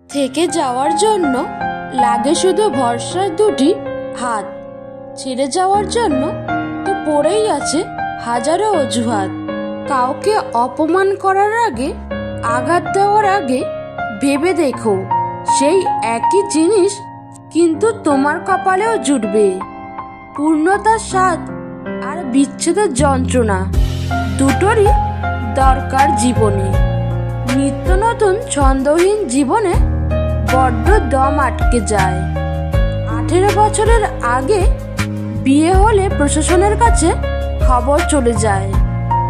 থেকে যাওয়ার জন্য লাগে শুধু ভরসার দুটি হাত, ছেড়ে যাওয়ার জন্য তো পড়েই আছে হাজারো অজুহাত। কাউকে অপমান করার আগে, আঘাত দেওয়ার আগে ভেবে দেখো, সেই একই জিনিস কিন্তু তোমার কপালেও জুটবে। পূর্ণতার স্বাদ আর বিচ্ছেদের যন্ত্রণা দুটোরই দরকার জীবনে। নিত্য নতুন ছন্দহীন জীবনে বড্ড দম আটকে যায়। 18 বছরের আগে বিয়ে হলে প্রশাসনের কাছে খবর চলে যায়,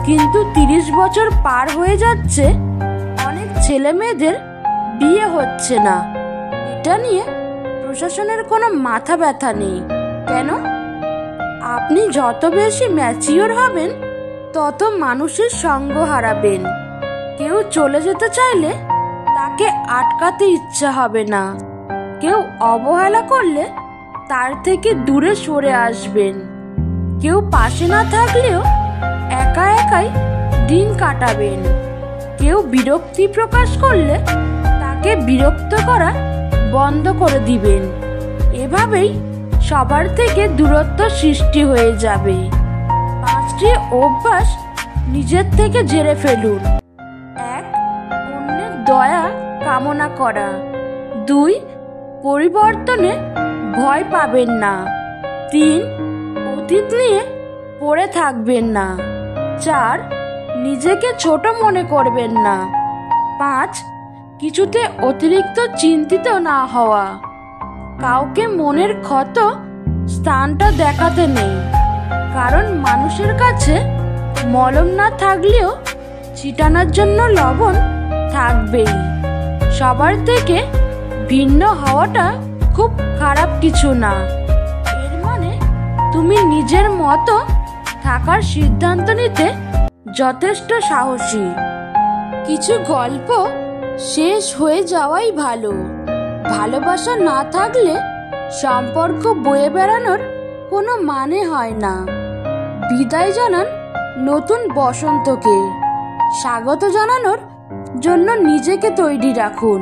কিন্তু 30 বছর পার হয়ে যাচ্ছে, অনেক ছেলে মেয়েদের বিয়ে হচ্ছে না। এটা নিয়ে প্রশাসনের কোনো মাথা ব্যথা নেই। কেন? আপনি যত বেশি ম্যাচিওর হবেন তত মানুষের সঙ্গ হারাবেন। কেউ চলে যেতে চাইলে তাকে আটকাতে ইচ্ছা হবে না। কেউ অবহেলা করলে তার থেকে দূরে সরে আসবেন। কেউ পাশে না থাকলেও একা একাই দিন কাটাবেন। কেউ বিরক্তি প্রকাশ করলে তাকে বিরক্ত করা বন্ধ করে দিবেন। এভাবেই সবার থেকে দূরত্ব সৃষ্টি হয়ে যাবে। 5টি অভ্যাস নিজের থেকে ঝেড়ে ফেলুন। 1. অন্যের দয়া কামনা করা। 2. পরিবর্তনে ভয় পাবেন না। 3. অতীত নিয়ে পড়ে থাকবেন না। 4. নিজেকে ছোট মনে করবেন না। 5. কিছুতে অতিরিক্ত চিন্তিত না হওয়া। কাউকে মনের ক্ষত স্থানটা দেখাতে নেই, কারণ মানুষের কাছে মলম না থাকলেও ছিটানোর জন্য লবণ থাকবেই। সবার থেকে ভিন্ন হওয়াটা খুব খারাপ কিছু না। এর মানে তুমি নিজের মতো থাকার সিদ্ধান্ত নিতে যথেষ্ট সাহসী। কিছু গল্প শেষ হয়ে যাওয়াই ভালো। ভালোবাসা না থাকলে সম্পর্ক বয়ে বেড়ানোর কোনো মানে হয় না। বিদায় জানান নতুন বসন্তকে। স্বাগত জানানোর জন্য নিজেকে তৈরি রাখুন।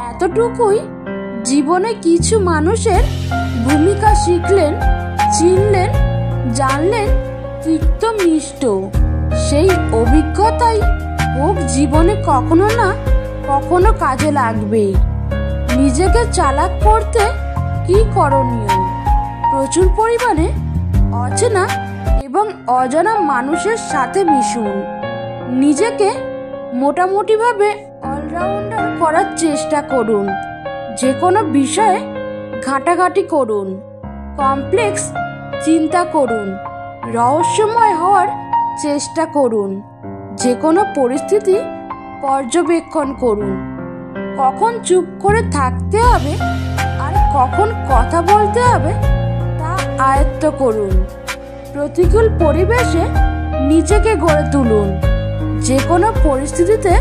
এতটুকুই জীবনে কিছু মানুষের ভূমিকা শিখলেন, চিনলেন, জানলেন, তিক্ত মিষ্ট। সেই অভিজ্ঞতাই হোক জীবনে কখনো না কখনো কাজে লাগবে। নিজেকে চালাক করতে কি করণীয়? প্রচুর পরিমাণে অচেনা এবং অজানা মানুষের সাথে মিশুন। নিজেকে মোটামুটিভাবে অলরাউন্ডার করার চেষ্টা করুন। যে কোনো বিষয়ে ঘাটাঘাটি করুন। কমপ্লেক্স চিন্তা করুন। রহস্যময় হওয়ার চেষ্টা করুন। যে কোনো পরিস্থিতি পর্যবেক্ষণ করুন। কখন চুপ করে থাকতে হবে আর কখন কথা বলতে হবে তা আয়ত্ত করুন। প্রতিকূল পরিবেশে নিজেকে গড়ে তুলুন। যে কোনো পরিস্থিতিতে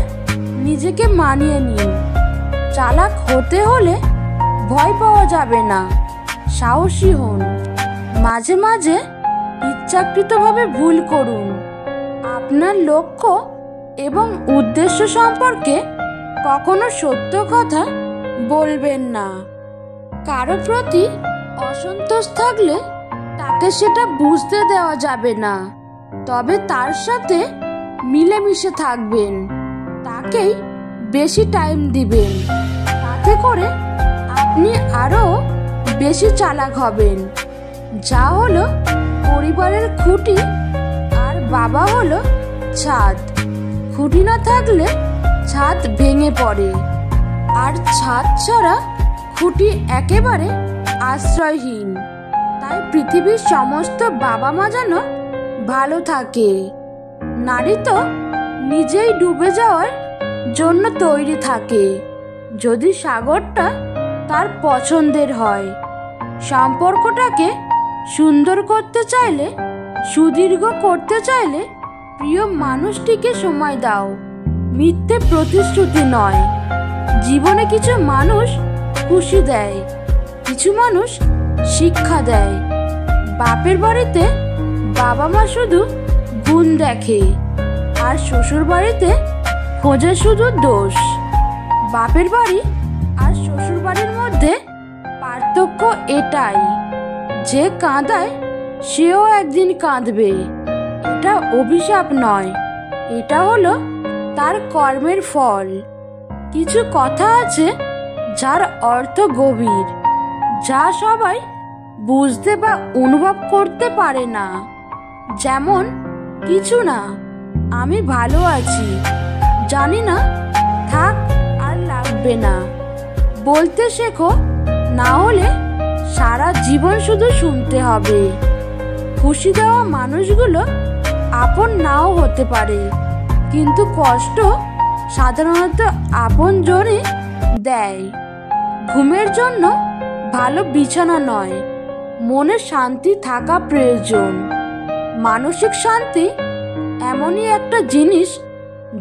নিজেকে মানিয়ে নিন। চালাক হতে হলে ভয় পাওয়া যাবে না, সাহসী হন। মাঝে মাঝে ইচ্ছাকৃতভাবে ভুল করুন। আপনার লক্ষ্য এবং উদ্দেশ্য সম্পর্কে কখনো সত্য কথা বলবেন না। কারো প্রতি অসন্তোষ থাকলে তাকে সেটা বুঝতে দেওয়া যাবে না, তবে তার সাথে মিলেমিশে থাকবেন। তাকেই বেশি টাইম দিবেন। তাতে করে আপনি আরো বেশি চালাক হবেন। যা হলো পরিবারের খুঁটি আর বাবা হলো ছাদ। খুঁটি না থাকলে ছাদ ভেঙে পড়ে, আর ছাদ ছাড়া খুঁটি একেবারে আশ্রয়হীন। তাই পৃথিবীর সমস্ত বাবা মা যেন ভালো থাকে। নারী তো নিজেই ডুবে যাওয়ার জন্য তৈরি থাকে, যদি সাগরটা তার পছন্দের হয়। সম্পর্কটাকে সুন্দর করতে চাইলে, সুদীর্ঘ করতে চাইলে প্রিয় মানুষটিকে সময় দাও, মিথ্যে প্রতিশ্রুতি নয়। জীবনে কিছু মানুষ খুশি দেয়, কিছু মানুষ শিক্ষা দেয়। বাপের বাড়িতে বাবা মা শুধু গুণ দেখে, আর শ্বশুর বাড়িতে খোঁজে শুধু দোষ। বাপের বাড়ি আর শ্বশুরবাড়ির মধ্যে পার্থক্য এটাই, যে কাঁদায় সেও একদিন কাঁদবে। এটা অভিশাপ নয়, এটা হলো তার কর্মের ফল। কিছু কথা আছে যার অর্থ গভীর, যা সবাই বুঝতে বা অনুভব করতে পারে না। যেমন, কিছু না, আমি ভালো আছি, জানি না, থাক, আর লাগবে না। বলতে শেখো, না হলে সারা জীবন শুধু শুনতে হবে। খুশি দেওয়া মানুষগুলো আপন নাও হতে পারে, কিন্তু কষ্ট সাধারণত আপনজনই দেয়। ঘুমের জন্য ভালো বিছানা নয়, মনে শান্তি থাকা প্রয়োজন। মানসিক শান্তি এমনই একটা জিনিস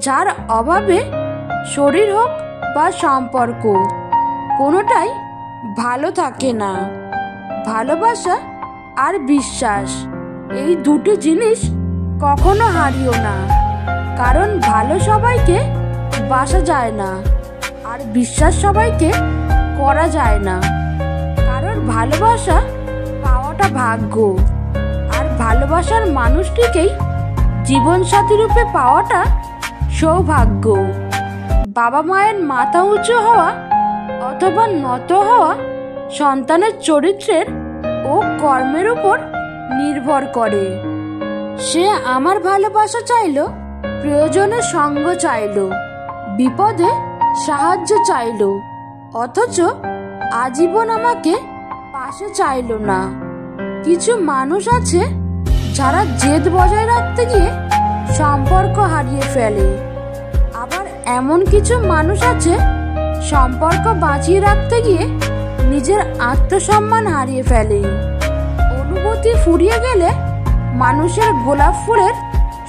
যার অভাবে শরীর হোক বা সম্পর্ক, কোনোটাই ভালো থাকে না। ভালোবাসা আর বিশ্বাস, এই দুটি জিনিস কখনো হারিও না। কারণ ভালো সবাইকে বাসা যায় না, আর বিশ্বাস সবাইকে করা যায় না। কারণ ভালোবাসা পাওয়াটা ভাগ্য, আর ভালোবাসার মানুষটিকেই জীবনসাথী রূপে পাওয়াটা সৌভাগ্য। বাবা মায়ের মাথা উঁচু হওয়া অথবা নত হওয়া সন্তানের চরিত্রের ও কর্মের উপর নির্ভর করে। সে আমার ভালোবাসা চাইলো, প্রয়োজনে সঙ্গ চাইলো, বিপদে সাহায্য চাইলো, অথচ আজীবন আমাকে পাশে চাইলো না। কিছু মানুষ আছে যারা জেদ বজায় রাখতে গিয়ে সম্পর্ক হারিয়ে ফেলে। আবার এমন কিছু মানুষ আছে সম্পর্ক বাঁচিয়ে রাখতে গিয়ে নিজের আত্মসম্মান হারিয়ে ফেলে। অনুভূতি ফুরিয়ে গেলে মানুষের গোলাপ ফুলের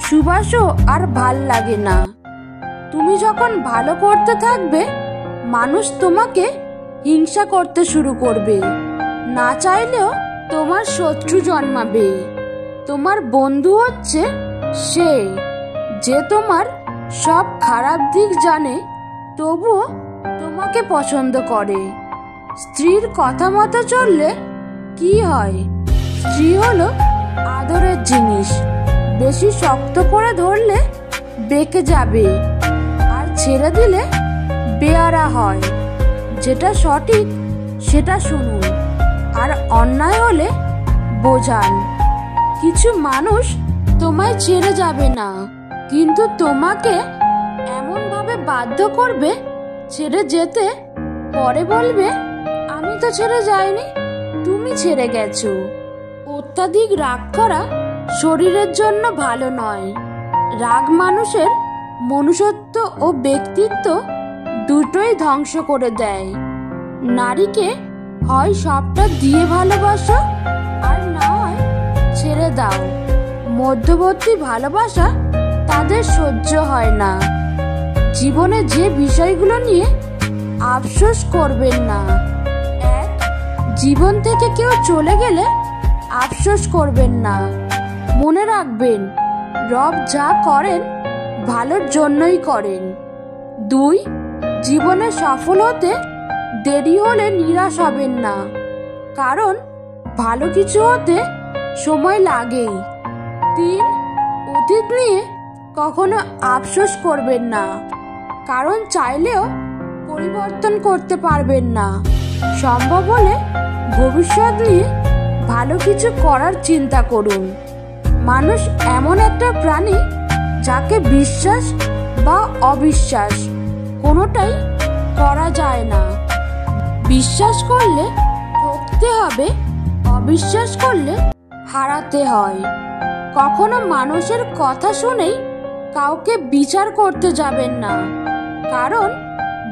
সুবাসও আর ভাল লাগে না। তুমি যখন ভালো করতে থাকবে, মানুষ তোমাকে হিংসা করতে শুরু করবে। না চাইলেও তোমার শত্রু জন্মাবে। তোমার বন্ধু হচ্ছে সে যে তোমার সব খারাপ দিক জানে, তবুও তোমাকে পছন্দ করে। স্ত্রীর কথা মতো চললে কি হয়? স্ত্রী হলো আদরের জিনিস, বেশি শক্ত করে ধরলে বেঁকে যাবে, আর ছেড়ে দিলে বেয়ারা হয়। যেটা সঠিক সেটা শুনুন, আর অন্যায় হলে বোঝান। কিছু মানুষ তোমায় ছেড়ে যাবে না, কিন্তু তোমাকে এমন ভাবে বাধ্য করবে ছেড়ে যেতে, পরে বলবে আমি তো ছেড়ে যাইনি, তুমি ছেড়ে গেছো। অত্যাধিক রাগ করা শরীরের জন্য ভালো নয়। রাগ মানুষের মনুষ্যত্ব ও ব্যক্তিত্ব দুটোই ধ্বংস করে দেয়। নারীকে হয় সবটা দিয়ে ভালোবাসো, আর না হয় ছেড়ে দাও। মধ্যবর্তী ভালোবাসা তাদের সহ্য হয় না। জীবনে যে বিষয়গুলো নিয়ে আফসোস করবেন না। 1. জীবন থেকে কেউ চলে গেলে আফসোস করবেন না। মনে রাখবেন, রব যা করেন ভালোর জন্যই করেন। 2. জীবনে সফল হতে দেরি হলে নিরাশ হবেন না, কারণ ভালো কিছু হতে সময় লাগেই। 3. অতীত নিয়ে কখনো আফসোস করবেন না, কারণ চাইলেও পরিবর্তন করতে পারবেন না। সম্ভব হলে ভবিষ্যৎ নিয়ে ভালো কিছু করার চিন্তা করুন। মানুষ এমন একটা প্রাণী যাকে বিশ্বাস বা অবিশ্বাস কোনোটাই করা যায় না। বিশ্বাস করলে ঠকতে হবে, অবিশ্বাস করলে হারাতে হয়। কখনো মানুষের কথা শুনেই কাউকে বিচার করতে যাবেন না, কারণ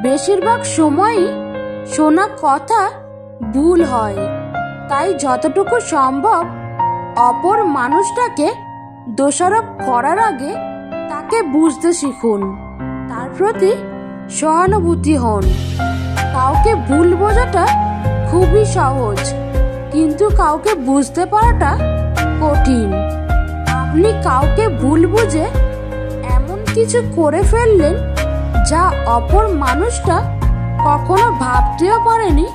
বেশিরভাগ সময়ই শোনা কথা ভুল হয়। তাই যতটুকু সম্ভব অপর মানুষটাকে দোষারোপ করার আগে তাকে বুঝতে শিখুন, তার প্রতি সহানুভূতি হন। কাউকে ভুল বোঝাটা খুবই সহজ, কিন্তু কাউকে বুঝতে পারাটা কঠিন। আপনি কাউকে ভুল বুঝে এমন কিছু করে ফেললেন যা অপর মানুষটা কখনো ভাবতেও পারেনি,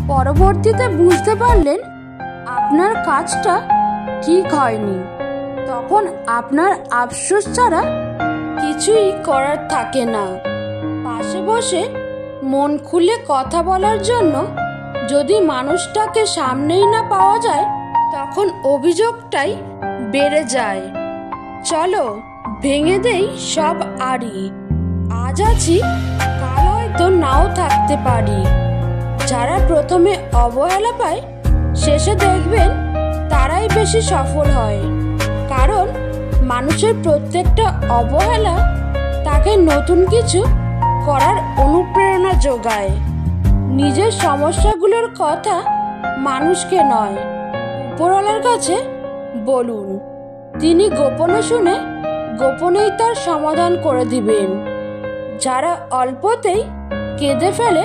পরবর্তীতে বুঝতে পারলেন আপনার কাজটা ঠিক হয়নি, তখন আপনার আফসোস ছাড়া কিছুই করার থাকে না। পাশে বসে মন খুলে কথা বলার জন্য যদি মানুষটাকে সামনেই না পাওয়া যায়, তখন অভিযোগটাই বেড়ে যায়। চলো ভেঙে দেই সব আড়ি, আজ আছি কাল হয়তো নাও থাকতে পারি। যারা প্রথমে অবহেলা পায়, শেষে দেখবেন তারাই বেশি সফল হয়। কারণ মানুষের প্রত্যেকটা অবহেলা তাকে নতুন কিছু করার অনুপ্রেরণা যোগায়। নিজের সমস্যাগুলোর কথা মানুষকে নয়, উপরওয়ালার কাছে বলুন। তিনি গোপনে শুনে গোপনেই তার সমাধান করে দিবেন। যারা অল্পতেই কেঁদে ফেলে,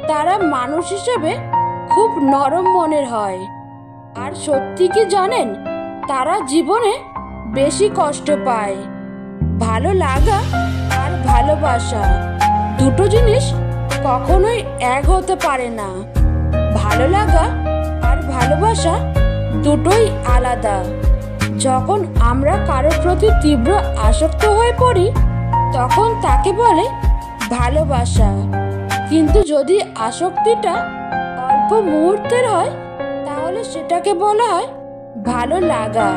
তারা মানুষ হিসেবে খুব নরম মনের হয়। আর সত্যি কি জানেন, তারা জীবনে বেশি কষ্ট পায়। ভালো লাগা আর ভালোবাসা দুটো জিনিস কখনোই এক হতে পারে না। ভালো লাগা আর ভালোবাসা দুটোই আলাদা। যখন আমরা কারোর প্রতি তীব্র আসক্ত হয়ে পড়ি, তখন তাকে বলে ভালোবাসা। কিন্তু যদি আসক্তিটা অল্প মুহূর্তের হয়, তাহলে সেটাকে বলা হয় ভালো লাগা।